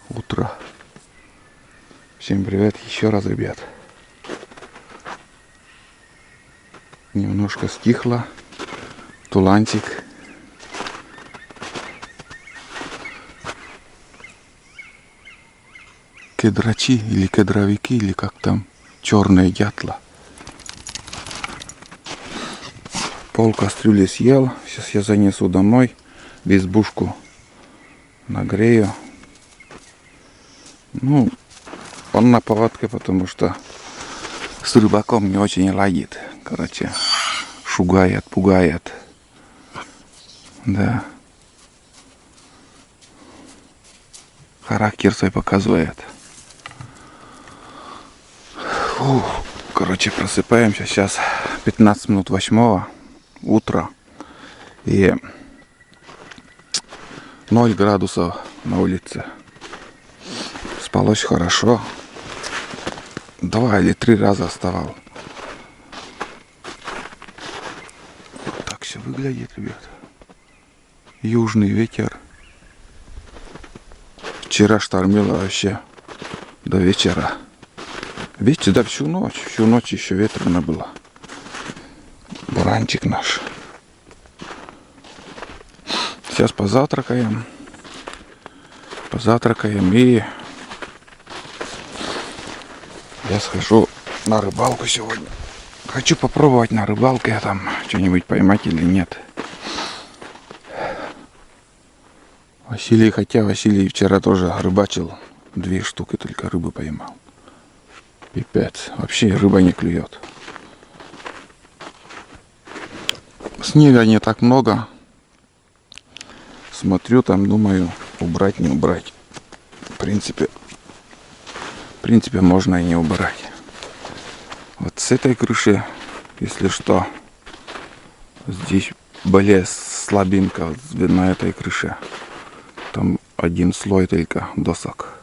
Утро. Всем привет еще раз, ребят. Немножко стихло. Тулантик. Кедрачи или кедровики, или как там, черные дятла. Пол кастрюли съел. Сейчас я занесу домой. В избушку нагрею. Ну, он на поводке, потому что с рыбаком не очень ладит. Короче, шугает, пугает. Да. Характер свой показывает. Фух. Короче, просыпаемся. Сейчас 15 минут 8 утра. И 0 градусов на улице. Спалось хорошо. 2 или 3 раза вставал. Вот так все выглядит, ребят. Южный ветер. Вчера штормило вообще до вечера. Видите, да, всю ночь еще ветрено было. Буранчик наш. Сейчас позавтракаем. И я схожу на рыбалку сегодня. Хочу попробовать на рыбалке там что-нибудь поймать или нет. Василий вчера тоже рыбачил. 2 штуки только рыбы поймал. Пипец. Вообще рыба не клюет. Снега не так много. Смотрю там, думаю, убрать, не убрать. В принципе, можно и не убрать. Вот с этой крыши, если что, здесь более слабинка вот на этой крыше. Там 1 слой только досок.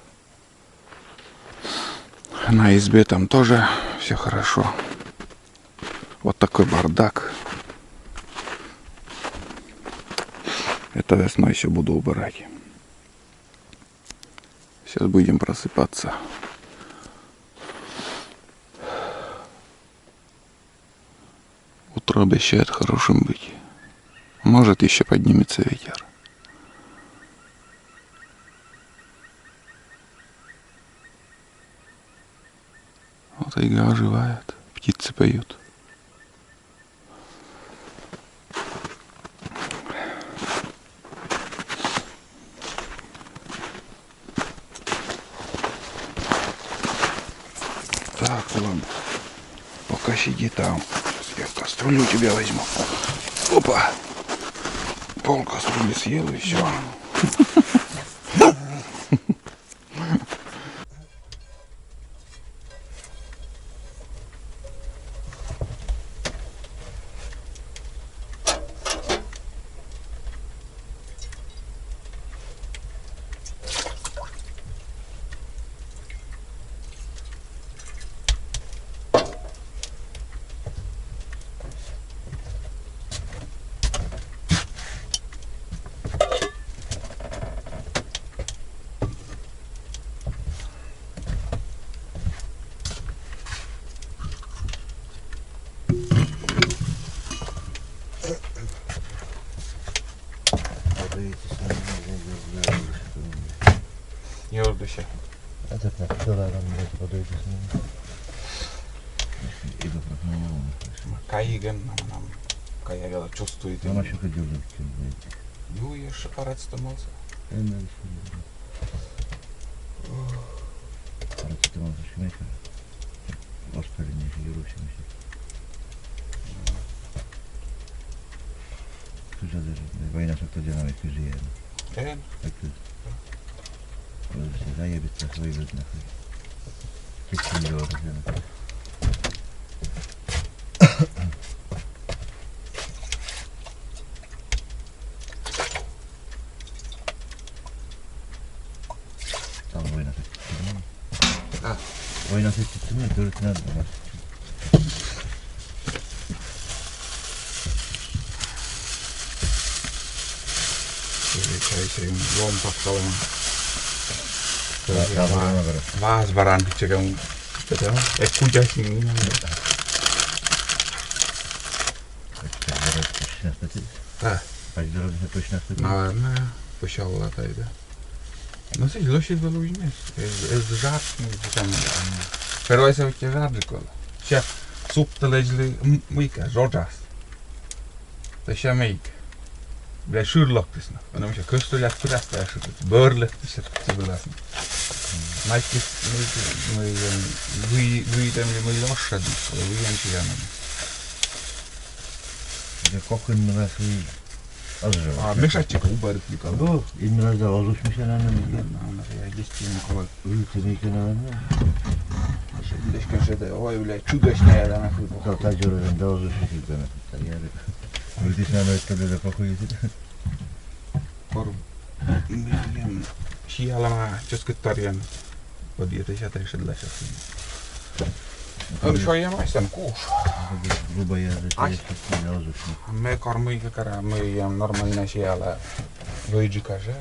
На избе там тоже все хорошо. Вот такой бардак. Это весной еще буду убирать. Сейчас будем просыпаться. Утро обещает хорошим быть. Может, еще поднимется ветер. Вот тайга оживает, птицы поют. Так, ладно. Пока сиди там. Сейчас я кастрюлю у тебя возьму. Опа! Пол кастрюли съел и все. Йордуся. А це так, вчора там не подивитися. І до пропонували. Кайген нам. Кая чувствует. Вона ще ходила. Юєш апарат стомался. Парацетамол зашимайка. Воспаление Юрусимся. Тут же даже война как-то динамик жиє. Так? Заебется свой вид нахуй. Кипчим дело нахуй. Там война так. Ha. Oynatıp tuttum ya, dörtüne atma. Şöyle çay şeyim, yoğun bakalım. Tabarına göre. Vaaz varan bir çekim. Dedim, kucak ini. Ha. Acıları hep точно стати. Наверное, почала тайда. Ну, си, лоши было уймеш. Жар, там. Первое се още жар джекола. Ша, суп талежли мыйка, жоржас. Та ша мыйка. Бля, шурлоктисна. Потому что köstöljät pidästä börlettiset tibulasna. Näitkis võidame meil ošadis, võidame siia. Ja kokun biraz iyi azıcık. Mešačik ubariti kao. Bu, biraz da oluşmuş herhalde. Ona se jäi kistiin kova. Ülkemeyken herhalde. Se pitäis kanssa, että oi yle chudesne ja tämä kyllä. Tacıların da oluşmuş ülkemekten yani. Ülkesine näyttelyä kokuisit. Koru. Siellä mä joskus tarjan. Kodiyete şateşediler şasin. On şu ya maistan kuus. Gruba järjestettiin ja oluşmuş. Me karmıйka kara me normalina siellä võidžikaže.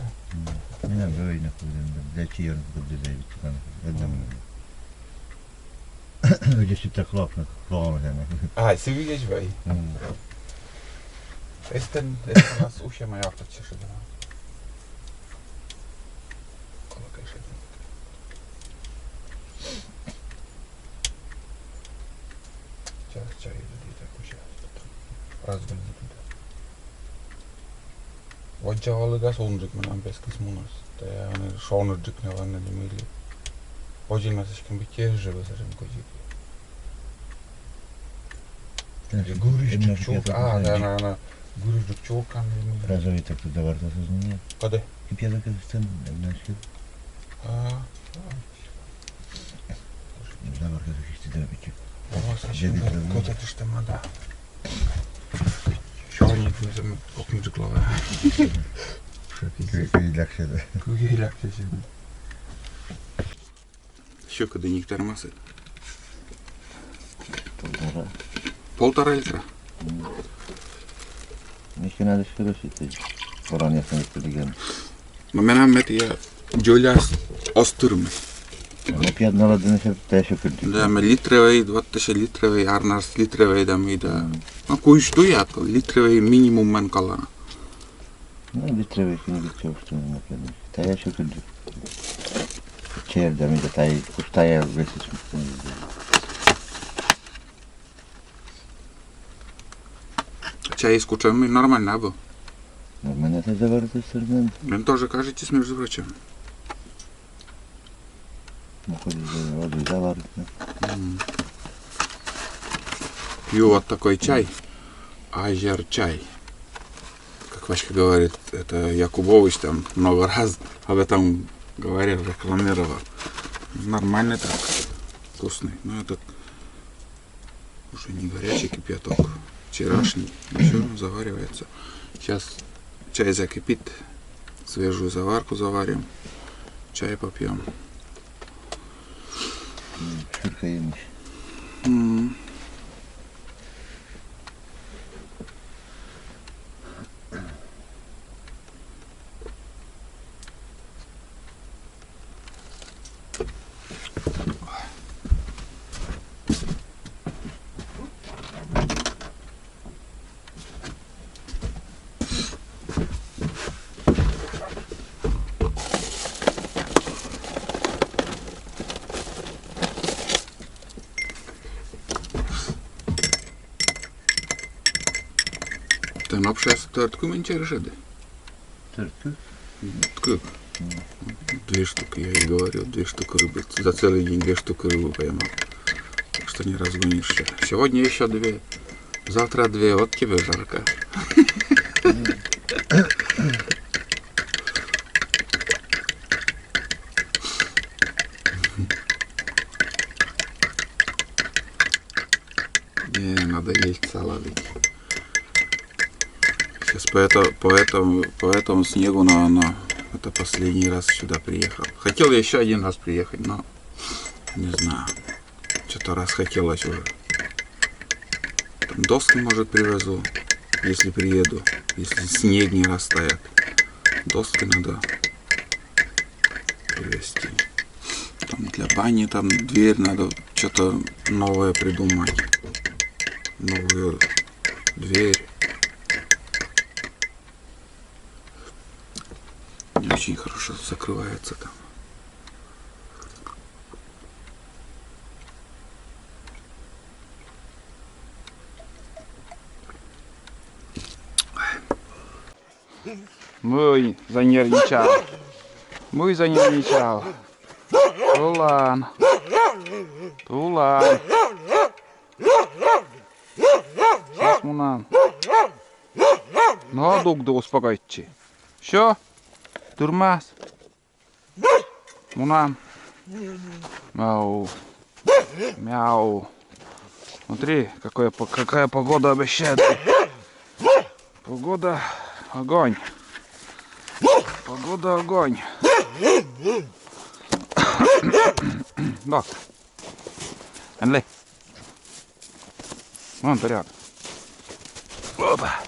Minä böyle kuulen. Belki yarın kıldı da bir çıkan. Öyle sütte klapna. Klapna yani. Ai, se vidiš vai. Esten nas ušema jako ćeš da. Koliko je še? Čaj ljudi tako še. Razgledati tuda. Vajja olgas ondik menan peskas munas. Ja ne šonurdik ne vanne dimili. Vajjina se škem biće živo sa žem koji. Guriščik čuk, na guriščik čukan. Razovi tak to davar to sezonije. Kade? Kipja da kada stan, znački. Davar kada hiçti da biće. Ovo se šem kotati što mada. Šornik mi se okniču glave. Köy lakše da. Kugi lakše še. Що коли ніхто масить? 1,5 литра. Mikä näitä sitten varan jäsenistä liian. No mennään ja Julias osturme. No pian alla den se täysin kyllä. Dämme litrevei, 20 litrevei, arnas litrevei mitä. No kuistu jatko, litrevei minimumman kalana. No litrevikin vitsi no pian. Täysin kyllä. Çevre mitä tai kustaja vesis. Чай с кучами нормально был. Нормально это заварится сырным. Мне тоже кажетесь, между прочим. Ну, хоть воду заварится. Пью вот такой чай. Азер-чай. Как Васька говорит, это Якубович там много раз об этом говорил, рекламировал. Нормальный так, вкусный. Но этот уже не горячий кипяток. Вчерашний, еще заваривается. Сейчас чай закипит, свежую заварку заварим, чай попьем. Шурка имиш. Ты напшась тортку менчершеды? Тортку? Тортку. 2 штуки, я и говорил, 2 штуки рыбы. За целый день 2 штуки рыбы поймал. Так что не разгонишься. Сегодня еще 2. Завтра 2. Вот тебе жарко. Не, надо есть салатик. Сейчас по этому снегу это последний раз сюда приехал. Хотел я еще один раз приехать, но Не знаю. Что-то расхотелось уже. Там доски, может, привезу, если приеду. Если снег не растает. Доски надо привезти. Там для бани, там дверь надо что-то новое придумать. Новую дверь. Не очень хорошо закрывается там. Mój zanierniczał. Mój zanierniczał. Tulan. Tulan. Сейчас Мунан. Ну, Дугда, успокойте. Все? Турмас. Мунан. Мяу. Мяу. Смотри, какая погода обещает. Погода огонь. Погода огонь. Да. Анли. Вон вперед. Опа.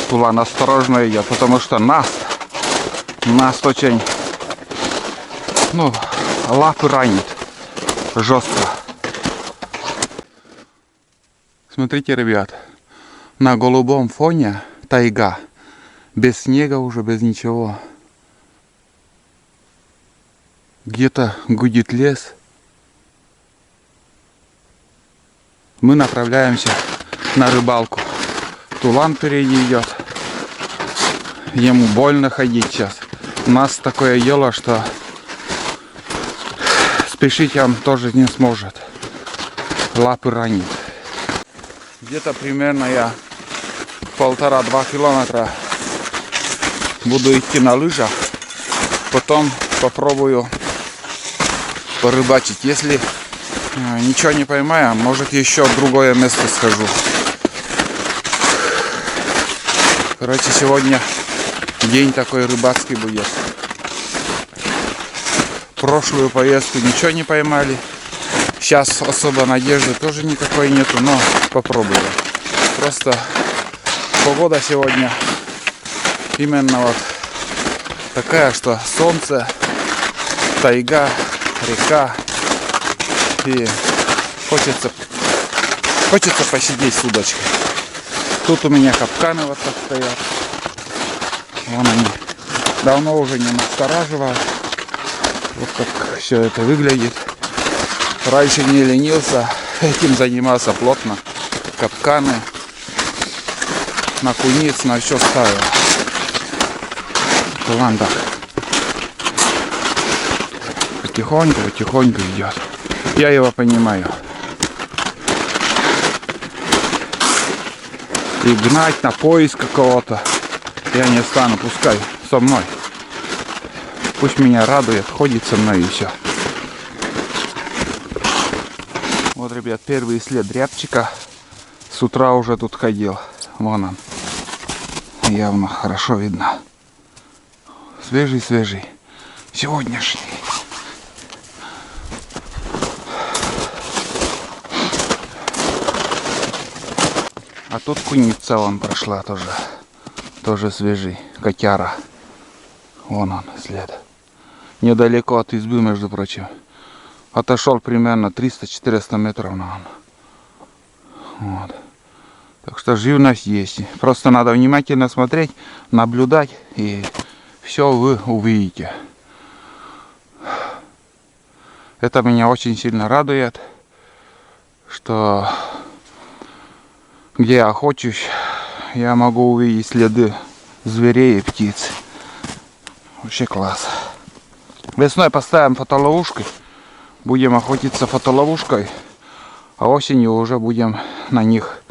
Тулан осторожно идет, потому что Наст очень, лапы ранит жестко. Смотрите, ребят, на голубом фоне тайга, без снега уже, без ничего. Где-то гудит лес. Мы направляемся на рыбалку. Тулан впереди идет. Ему больно ходить сейчас. У нас такое дело, что спешить он тоже не сможет. Лапы ранит. Где-то примерно я 1,5-2 километра буду идти на лыжах. Потом попробую порыбачить. Если ничего не поймаю, может еще в другое место схожу. Короче, сегодня день такой рыбацкий будет. Прошлую поездку ничего не поймали. Сейчас особо надежды тоже никакой нету, но попробую. Просто погода сегодня именно вот такая, что солнце, тайга, река. И хочется посидеть с удочкой. Тут у меня капканы вот так стоят. Вон они. Давно уже не настораживал. Вот как все это выглядит. Раньше не ленился. Этим занимался плотно. Капканы. На куниц, на все ставил. Ладно. Потихоньку идет. Я его понимаю. И гнать на поиск какого-то я не стану, пускай со мной. Пусть меня радует, ходит со мной и все. Вот, ребят, первый след рябчика. С утра уже тут ходил. Вон он. Явно хорошо видно. Свежий. Сегодняшний. А тут куница вон прошла тоже. Тоже свежий. Котяра. Вон он след. Недалеко от избы, между прочим. Отошел примерно 300-400 метров на он. Вот. Так что живность есть. Просто надо внимательно смотреть, наблюдать, и все вы увидите. Это меня очень сильно радует, что где я охочусь, я могу увидеть следы зверей и птиц. Вообще класс. Весной поставим фотоловушки, будем охотиться фотоловушкой, а осенью уже будем на них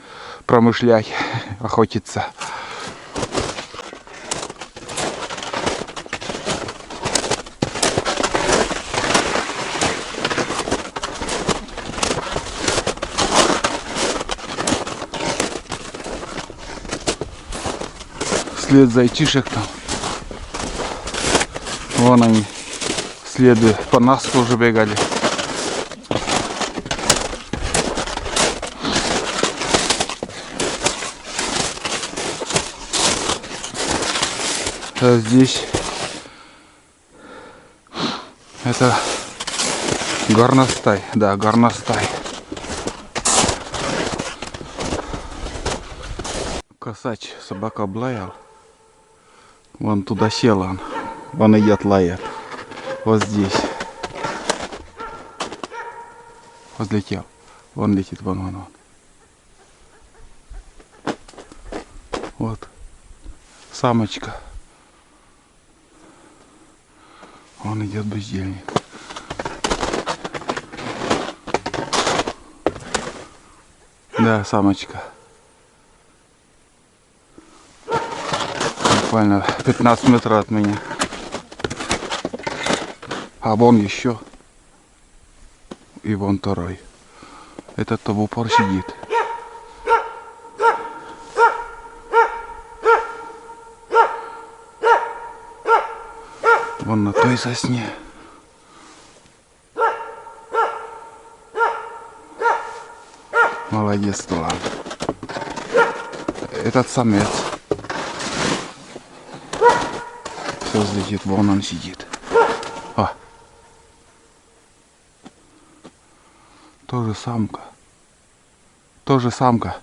промышлять, охотиться. След зайчишек там. Вон они. Следы по нас тоже бегали. А здесь это горностай. Да, горностай. Косач собака облаял. Вон туда сел он. Вон идет, лает. Вот здесь. Возлетел. Вон летит, вон. Вот. Самочка. Вон идет бездельник. Да, самочка. Буквально 15 метров от меня. А вон еще. И вон второй. Этот-то в упор сидит. Вон на той сосне. Молодец, Тулан. Этот самец. Все взлетит, вон он сидит. А. Тоже самка. Тоже самка.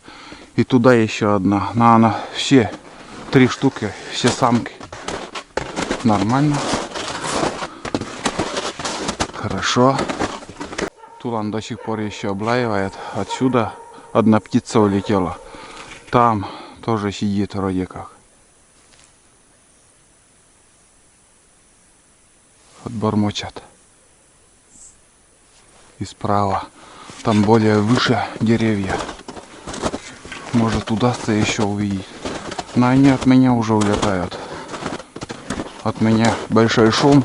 И туда еще одна. Но она все 3 штуки, все самки. Нормально. Хорошо. Тулан до сих пор еще облаивает. Отсюда одна птица улетела. Там тоже сидит вроде как. Отбормочат. И справа. Там более выше деревья. Может, удастся еще увидеть. Но они от меня уже улетают. От меня большой шум.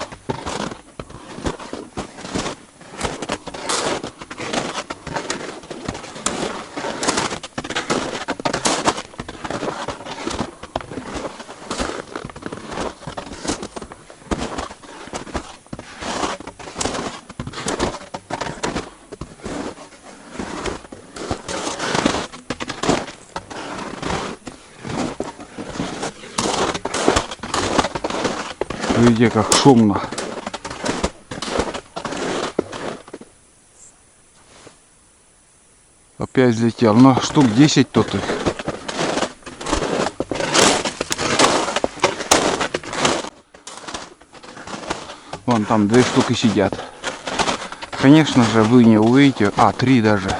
Видите, как шумно. Опять взлетел. Но штук 10 тут их. Вон там 2 штуки сидят. Конечно же, вы не увидите. 3 даже.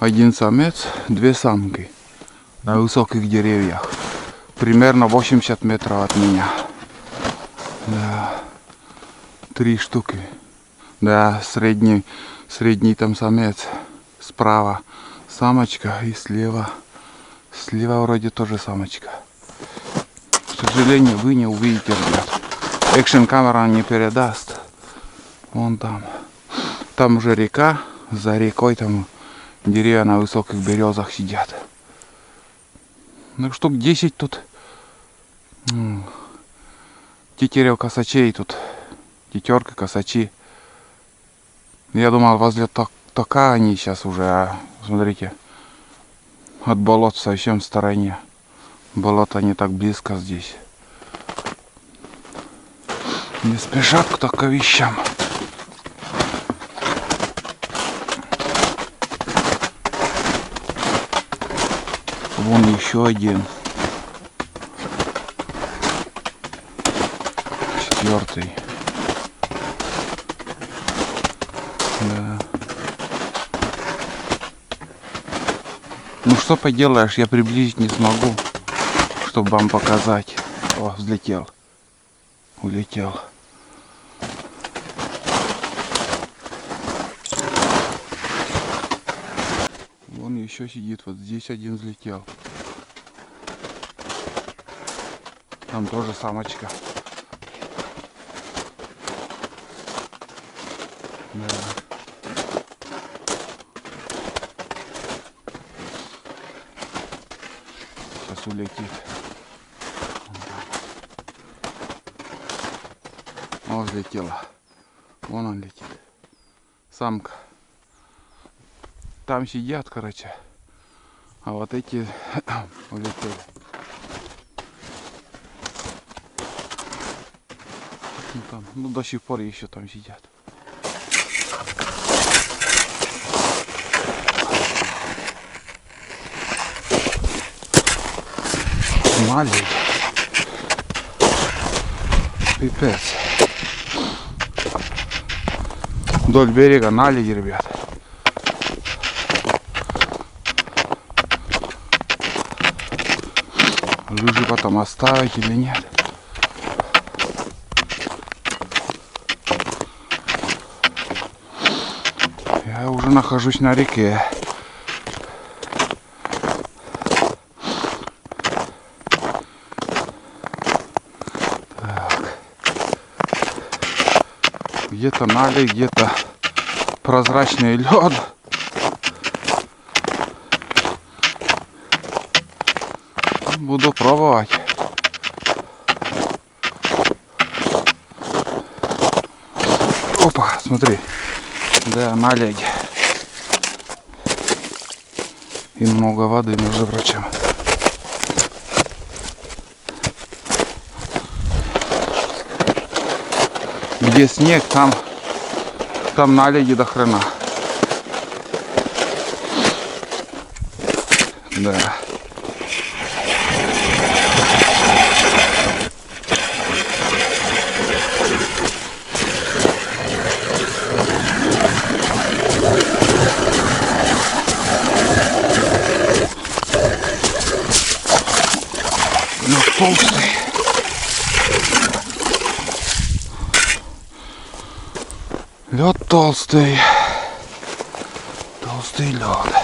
1 самец, 2 самки. На высоких деревьях. Примерно 80 метров от меня. Да. 3 штуки. Да, средний там самец. Справа самочка и слева. Слева вроде тоже самочка. К сожалению, вы не увидите, ребят. Экшн камера не передаст. Вон там. Там уже река. За рекой там деревья на высоких березах сидят. Ну штук 10 тут. Тетерев косачей тут. Тетерка, косачи. Я думал, возле тока они сейчас уже. Смотрите. От болот совсем в стороне. Болото не так близко здесь. Не спешат к токовищам. Вон еще один. 4. Да. Ну что поделаешь, я приблизить не смогу, чтобы вам показать. О, взлетел. Улетел. Вон еще сидит, вот здесь один взлетел. Там тоже самочка. Да. Сейчас улетит. Она взлетела. Вон он летит. Самка. Там сидят, короче. А вот эти улетели. Ну, там, ну до сих пор еще там сидят. Наледь. Пипец. Вдоль берега наледь, ребят. Лыжи потом оставить или нет? Я уже нахожусь на реке. Так. Где-то наледь, где-то прозрачный лед. Буду пробовать. Опа, смотри. Да, наледь. И много воды, между прочим. Где снег, там наледи до хрена. Да. Ну, толстый. Лед толстый. Толстый лед.